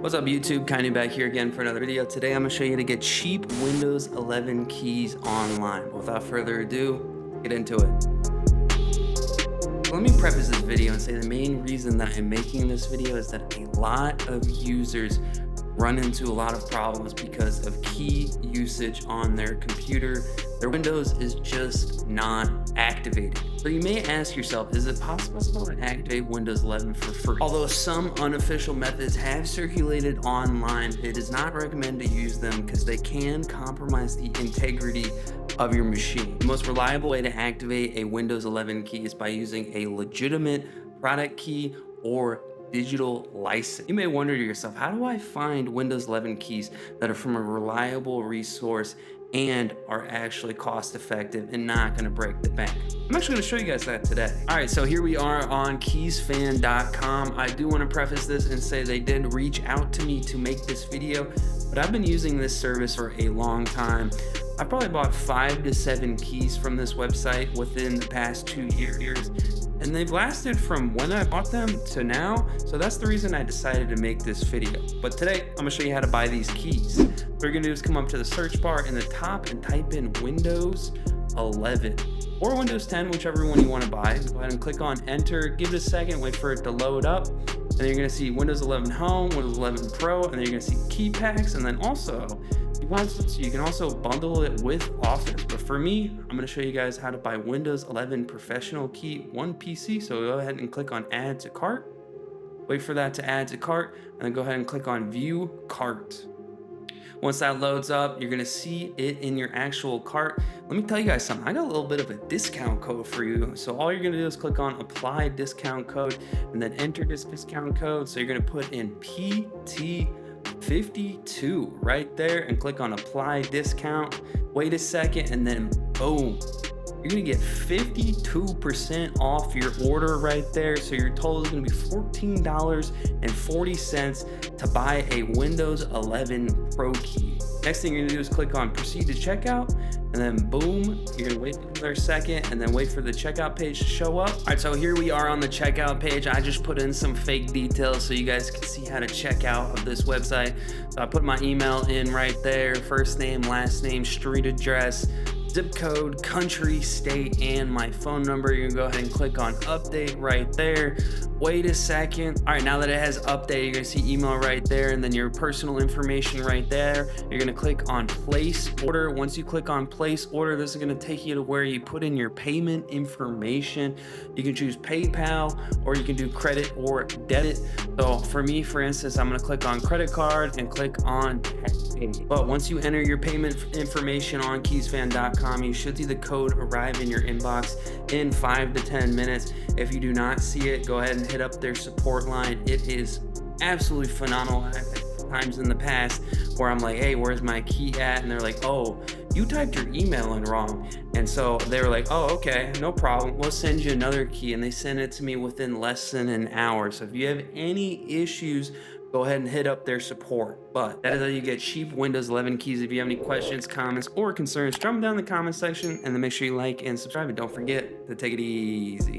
What's up YouTube? Kinda back here again for another video. Today I'm gonna show you how to get cheap Windows 11 keys online. But without further ado, get into it. Let me preface this video and say the main reason that I'm making this video is that a lot of users run into a lot of problems because of key usage on their computer. Their Windows is just not activated. So you may ask yourself, is it possible to activate Windows 11 for free? Although some unofficial methods have circulated online, it is not recommended to use them because they can compromise the integrity of your machine. The most reliable way to activate a Windows 11 key is by using a legitimate product key or digital license. You may wonder to yourself, how do I find Windows 11 keys that are from a reliable resource and are actually cost effective and not going to break the bank? I'm actually going to show you guys that today. All right, so here we are on keysfan.com. I do want to preface this and say they did reach out to me to make this video, but I've been using this service for a long time. I probably bought 5 to 7 keys from this website within the past 2 years, and they've lasted from when I bought them to now. So that's the reason I decided to make this video. But today I'm gonna show you how to buy these keys. What you're gonna do is come up to the search bar in the top and type in Windows 11 or Windows 10, whichever one you want to buy. Go ahead and click on enter, give it a second, wait for it to load up. And then you're gonna see Windows 11 Home, Windows 11 Pro, and then you're gonna see key packs. And then also, you can also bundle it with Office. But for me, I'm gonna show you guys how to buy Windows 11 Professional Key 1 PC. So go ahead and click on Add to Cart. Wait for that to add to cart, and then go ahead and click on View Cart. Once that loads up, you're gonna see it in your actual cart. Let me tell you guys something. I got a little bit of a discount code for you. So all you're gonna do is click on apply discount code and then enter this discount code. So you're gonna put in PT52 right there and click on apply discount. Wait a second, and then boom. You're gonna get 52% off your order right there. So your total is gonna be $14.40 to buy a Windows 11 Pro key. Next thing you're gonna do is click on proceed to checkout, and then boom, you're gonna wait another second and then wait for the checkout page to show up. All right, so here we are on the checkout page. I just put in some fake details so you guys can see how to check out of this website. So I put my email in right there, first name, last name, street address, zip code, country, state, and my phone number. You're gonna go ahead and click on update right there. Wait a second. All right, now that it has updated, you're gonna see email right there and then your personal information right there. You're gonna click on place order. Once you click on place order, this is gonna take you to where you put in your payment information. You can choose PayPal or you can do credit or debit. So for me, for instance, I'm gonna click on credit card and click on pay. But once you enter your payment information on keysfan.com, you should see the code arrive in your inbox in 5 to 10 minutes. If you do not see it, go ahead and hit up their support line. It is absolutely phenomenal. I've had times in the past where I'm like, hey, where's my key at? And they're like, oh, you typed your email in wrong. And so they were like, oh, okay, no problem. We'll send you another key. And they sent it to me within less than an hour. So if you have any issues, go ahead and hit up their support. But that is how you get cheap Windows 11 keys. If you have any questions, comments, or concerns, drop them down in the comment section, and then make sure you like and subscribe. And don't forget to take it easy.